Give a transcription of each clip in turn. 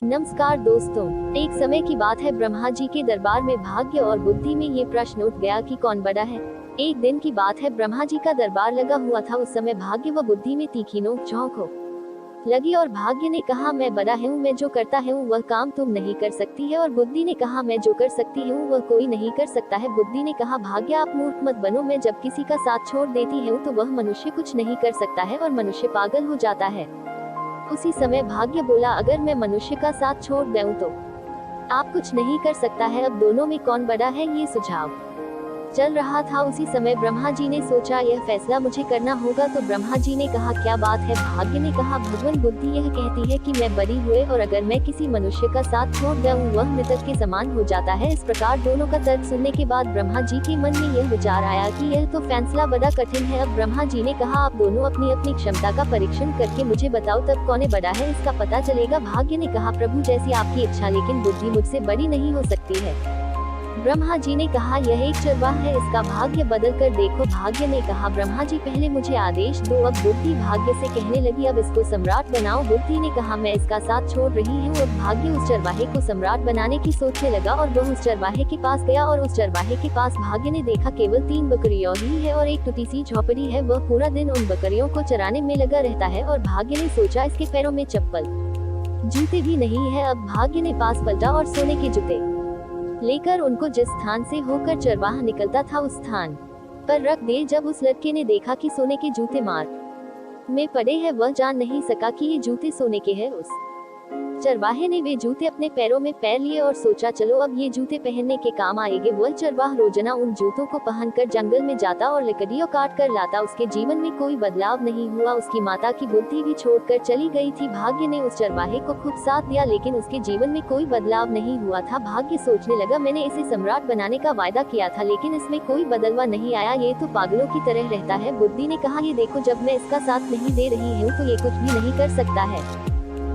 नमस्कार दोस्तों। एक समय की बात है, ब्रह्मा जी के दरबार में भाग्य और बुद्धि में ये प्रश्न उठ गया कि कौन बड़ा है। एक दिन की बात है, ब्रह्मा जी का दरबार लगा हुआ था। उस समय भाग्य व बुद्धि में तीखी नोक झोंक हो लगी और भाग्य ने कहा, मैं बड़ा हूँ, मैं जो करता हूँ वह काम तुम नहीं कर सकती है। और बुद्धि ने कहा, मैं जो कर सकती हूँ वह कोई नहीं कर सकता है। बुद्धि ने कहा, भाग्य आप मूर्ख मत बनो, मैं जब किसी का साथ छोड़ देती हूँ तो वह मनुष्य कुछ नहीं कर सकता है और मनुष्य पागल हो जाता है। उसी समय भाग्य बोला, अगर मैं मनुष्य का साथ छोड़ दूं तो आप कुछ नहीं कर सकता है। अब दोनों में कौन बड़ा है, ये सुझाव चल रहा था। उसी समय ब्रह्मा जी ने सोचा, यह फैसला मुझे करना होगा। तो ब्रह्मा जी ने कहा, क्या बात है? भाग्य ने कहा, भगवान बुद्धि यह कहती है कि मैं बड़ी हुए और अगर मैं किसी मनुष्य का साथ छोड़ दूं वह मृतक के समान हो जाता है। इस प्रकार दोनों का तर्क सुनने के बाद ब्रह्मा जी के मन में यह विचार आया कि यह तो फैसला बड़ा कठिन है। अब ब्रह्मा जी ने कहा, आप दोनों अपनी अपनी क्षमता का परीक्षण करके मुझे बताओ, तब कौन बड़ा है इसका पता चलेगा। भाग्य ने कहा, प्रभु जैसी आपकी इच्छा, लेकिन बुद्धि मुझसे बड़ी नहीं हो सकती है। ब्रह्मा जी ने कहा, यह एक चरवाहा है, इसका भाग्य बदल कर देखो। भाग्य ने कहा, ब्रह्मा जी पहले मुझे आदेश दो। अब बुद्धि भाग्य से कहने लगी, अब इसको सम्राट बनाओ। बुद्धि ने कहा, मैं इसका साथ छोड़ रही हूँ। अब भाग्य उस चरवाहे को सम्राट बनाने की सोचने लगा और वह उस चरवाहे के पास गया। और उस चरवाहे के पास भाग्य ने देखा केवल 3 बकरियां ही है और एक टूटी सी झोपड़ी है। वह पूरा दिन उन बकरियों को चराने में लगा रहता है। और भाग्य ने सोचा, इसके पैरों में चप्पल जूते भी नहीं है। अब भाग्य ने पास पलटा और सोने के जूते लेकर उनको जिस स्थान से होकर चरवाहा निकलता था उस स्थान पर रख दिए। जब उस लड़के ने देखा कि सोने के जूते मार्ग में पड़े हैं, वह जान नहीं सका कि ये जूते सोने के हैं। उस चरवाहे ने वे जूते अपने पैरों में पैर लिए और सोचा, चलो अब ये जूते पहनने के काम आएंगे। वह चरवाहा रोजाना उन जूतों को पहनकर जंगल में जाता और लकड़ियों काट कर लाता। उसके जीवन में कोई बदलाव नहीं हुआ। उसकी माता की बुद्धि भी छोड़कर चली गई थी। भाग्य ने उस चरवाहे को खूब साथ दिया, लेकिन उसके जीवन में कोई बदलाव नहीं हुआ था। भाग्य सोचने लगा, मैंने इसे सम्राट बनाने का वायदा किया था, लेकिन इसमें कोई बदलाव नहीं आया, ये तो पागलों की तरह रहता है। बुद्धि ने कहा, ये देखो, जब मैं इसका साथ नहीं दे रही हूँ तो ये कुछ भी नहीं कर सकता है।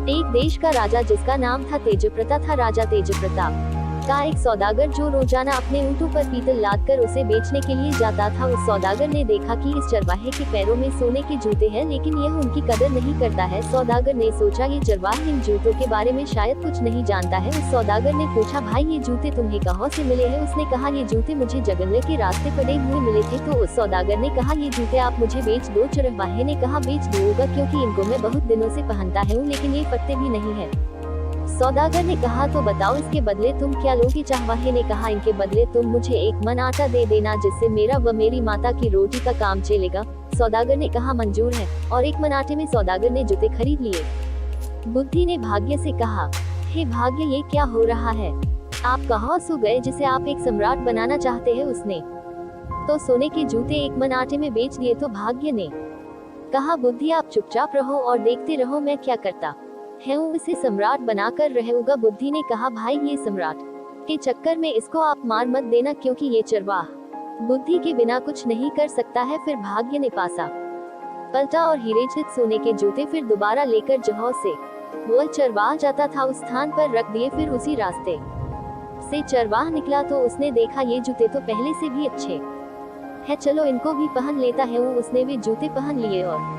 एक देश का राजा जिसका नाम था तेजप्रताप था। राजा तेजप्रताप का एक सौदागर जो रोजाना अपने ऊंटों पर पीतल लादकर उसे बेचने के लिए जाता था। उस सौदागर ने देखा कि इस चरवाहे के पैरों में सोने के जूते हैं, लेकिन यह उनकी कदर नहीं करता है। सौदागर ने सोचा, ये चरवाहा इन जूतों के बारे में शायद कुछ नहीं जानता है। उस सौदागर ने पूछा, भाई ये जूते तुम्हें कहाँ से मिले हैं? उसने कहा, ये जूते मुझे जंगल के रास्ते पड़े हुए मिले थे। तो उस सौदागर ने कहा, ये जूते आप मुझे बेच दो। चरवाहे ने कहा, बेच दूंगा, क्योंकि इनको मैं बहुत दिनों से पहनता हूँ, लेकिन ये पत्ते भी नहीं है। सौदागर ने कहा, तो बताओ इसके बदले तुम क्या लोगे? चरवाहे ने कहा, इनके बदले तुम मुझे 1 मन आटा दे देना, जिससे मेरा व मेरी माता की रोटी का काम चलेगा। सौदागर ने कहा, मंजूर है। और 1 मन आटे में सौदागर ने जूते खरीद लिए। बुद्धि ने भाग्य से कहा, हे भाग्य, ये क्या हो रहा है? आप कहाँ सो गए जिसे आप एक सम्राट बनाना चाहते हैं? उसने तो सोने के जूते 1 मन आटे में बेच दिए। तो भाग्य ने कहा, बुद्धि आप चुपचाप रहो और देखते रहो मैं क्या करता है, इसे सम्राट बनाकर रहूंगा। बुद्धि ने कहा, भाई ये सम्राट के चक्कर में इसको आप मार मत देना, क्योंकि ये चरवाहा बुद्धि के बिना कुछ नहीं कर सकता है। फिर भाग्य ने पासा पलटा और हीरे सोने के जूते फिर दोबारा लेकर जहां से वह चरवाहा जाता था उस स्थान पर रख दिए। फिर उसी रास्ते से चरवाहा निकला तो उसने देखा, ये जूते तो पहले से भी अच्छे है, चलो इनको भी पहन लेता है। उसने वे जूते पहन लिए और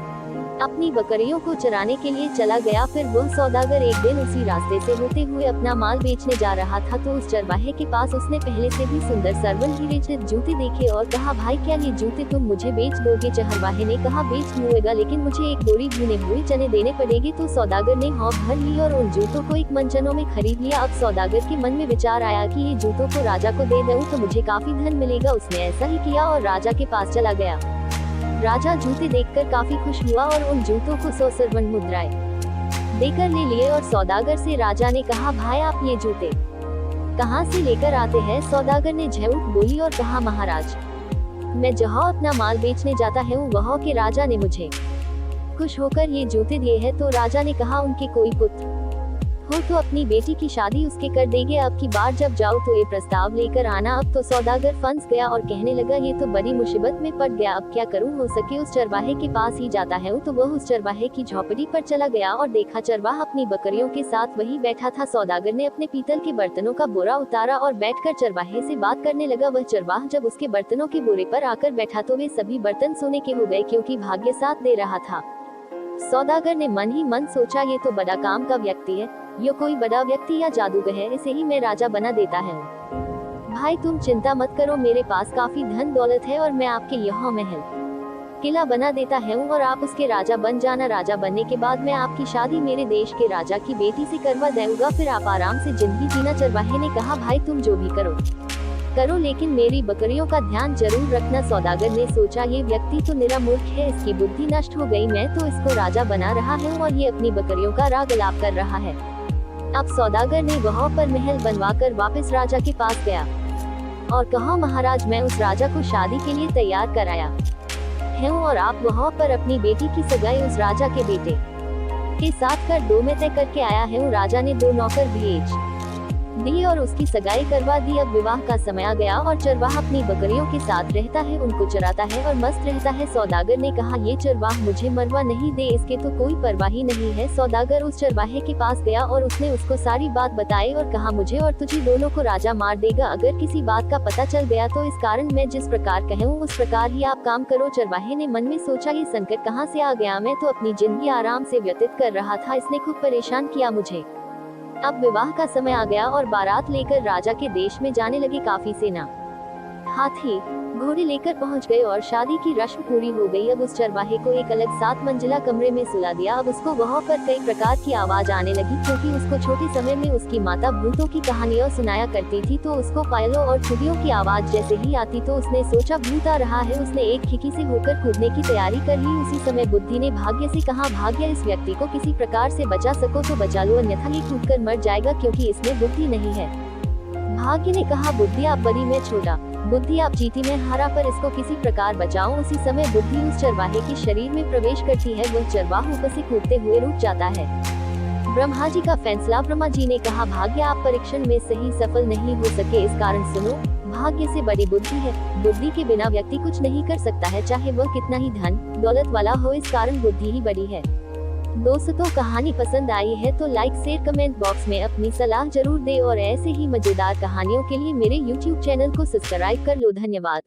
अपनी बकरियों को चराने के लिए चला गया। फिर वह सौदागर एक दिन उसी रास्ते से होते हुए अपना माल बेचने जा रहा था। तो उस चरवाहे के पास उसने पहले से भी सुंदर सरवन हीरे जूते देखे और कहा, भाई क्या ये जूते तुम मुझे बेच दोगे? चरवाहे ने कहा, बेच दूंगा, लेकिन मुझे 1 बोरी भुने हुए चने देने पड़ेगी। तो सौदागर ने हाँ भर ली और उन जूतों को 1 मन चनों में खरीद लिया। अब सौदागर के मन में विचार आया कि ये जूतों को राजा को दे दूं तो मुझे काफी धन मिलेगा। उसने ऐसा ही किया और राजा के पास चला गया। राजा जूते देखकर काफी खुश हुआ और उन जूतों को 100 स्वर्ण मुद्राएं देकर ले लिए। और सौदागर से राजा ने कहा, भाई आप ये जूते कहाँ से लेकर आते हैं? सौदागर ने झूठ बोली और कहा, महाराज मैं जहाँ अपना माल बेचने जाता हूँ वहाँ के राजा ने मुझे खुश होकर ये जूते दिए हैं। तो राजा ने कहा, उनके कोई पुत्र हो तो अपनी बेटी की शादी उसके कर देंगे, अब की बार जब जाओ तो ये प्रस्ताव लेकर आना। अब तो सौदागर फंस गया और कहने लगा, ये तो बड़ी मुसीबत में पड़ गया, अब क्या करूं? हो सके उस चरवाहे के पास ही जाता है। तो वह उस चरवाहे की झोपड़ी पर चला गया और देखा चरवाहा अपनी बकरियों के साथ वही बैठा था। सौदागर ने अपने पीतल के बर्तनों का बोरा उतारा और बैठकर चरवाहे से बात करने लगा। वह चरवाहा जब उसके बर्तनों के बोरे पर आकर बैठा तो वे सभी बर्तन सोने के हो गए, क्योंकि भाग्य साथ दे रहा था। सौदागर ने मन ही मन सोचा, ये तो बड़ा काम का व्यक्ति है, ये कोई बड़ा व्यक्ति या जादूगर है, इसे ही मैं राजा बना देता है। भाई तुम चिंता मत करो, मेरे पास काफी धन दौलत है और मैं आपके यहाँ महल किला बना देता हूँ और आप उसके राजा बन जाना। राजा बनने के बाद मैं आपकी शादी मेरे देश के राजा की बेटी से करवा दूंगा, फिर आप आराम से जिंदगी जीना। चरवाहे ने कहा, भाई तुम जो भी करो लेकिन मेरी बकरियों का ध्यान जरूर रखना। सौदागर ने सोचा, ये व्यक्ति तो निरा मूर्ख है, इसकी बुद्धि नष्ट हो गई, मैं तो इसको राजा बना रहा हूँ और ये अपनी बकरियों का राग अलाप कर रहा है। अब सौदागर ने वहाँ पर महल बनवाकर वापस राजा के पास गया और कहा, महाराज मैं उस राजा को शादी के लिए तैयार कराया हूँ और आप वहाँ पर अपनी बेटी की सगाई उस राजा के बेटे के साथ कर दो, मैं तय करके आया हूँ। राजा ने 2 नौकर भेज दिए और उसकी सगाई करवा दी। अब विवाह का समय आ गया और चरवाहा अपनी बकरियों के साथ रहता है, उनको चराता है और मस्त रहता है। सौदागर ने कहा, ये चरवाहा मुझे मरवा नहीं दे, इसके तो कोई परवाह ही नहीं है। सौदागर उस चरवाहे के पास गया और उसने उसको सारी बात बताई और कहा, मुझे और तुझे दोनों को राजा मार देगा। अगर किसी बात का पता चल गया तो इस कारण मैं जिस प्रकार कहूँ उस प्रकार ही आप काम करो। चरवाहे ने मन में सोचा, ये संकट कहाँ से आ गया, मैं तो अपनी जिंदगी आराम से व्यतीत कर रहा था, इसने खूब परेशान किया मुझे। अब विवाह का समय आ गया और बारात लेकर राजा के देश में जाने लगी काफी सेना। हाथी घोड़े लेकर पहुंच गए और शादी की रस्म पूरी हो गई। अब उस चरवाहे को एक अलग 7 मंजिला कमरे में सुला दिया। अब उसको वहाँ पर कई प्रकार की आवाज आने लगी, क्योंकि उसको छोटे समय में उसकी माता भूतों की कहानियां सुनाया करती थी, तो उसको पायलों और चुड़ियों की आवाज जैसे ही आती तो उसने सोचा भूत आ रहा है। उसने एक खिड़की से होकर कूदने की तैयारी कर ली। उसी समय बुद्धि ने भाग्य से कहा, भाग्य इस व्यक्ति को किसी प्रकार से बचा सको तो बचा लो, अन्यथा ये कूद कर मर जाएगा क्योंकि इसमें बुद्धि नहीं है। भाग्य ने कहा, बुद्धि आप बड़ी मैं छोटा, बुद्धि आप जीती मैं हारा, पर इसको किसी प्रकार बचाओ। उसी समय बुद्धि उस चरवाहे के शरीर में प्रवेश करती है, वह चरवाहा ऊपर से कूदते हुए रुक जाता है। ब्रह्मा जी का फैसला। ब्रह्मा जी ने कहा, भाग्य आप परीक्षण में सही सफल नहीं हो सके, इस कारण सुनो, भाग्य से बड़ी बुद्धि है। बुद्धि के बिना व्यक्ति कुछ नहीं कर सकता है, चाहे वह कितना ही धन दौलत वाला हो, इस कारण बुद्धि ही बड़ी है। दोस्तों, कहानी पसंद आई है तो लाइक शेयर कमेंट बॉक्स में अपनी सलाह जरूर दे और ऐसे ही मजेदार कहानियों के लिए मेरे YouTube चैनल को सब्सक्राइब कर लो। धन्यवाद।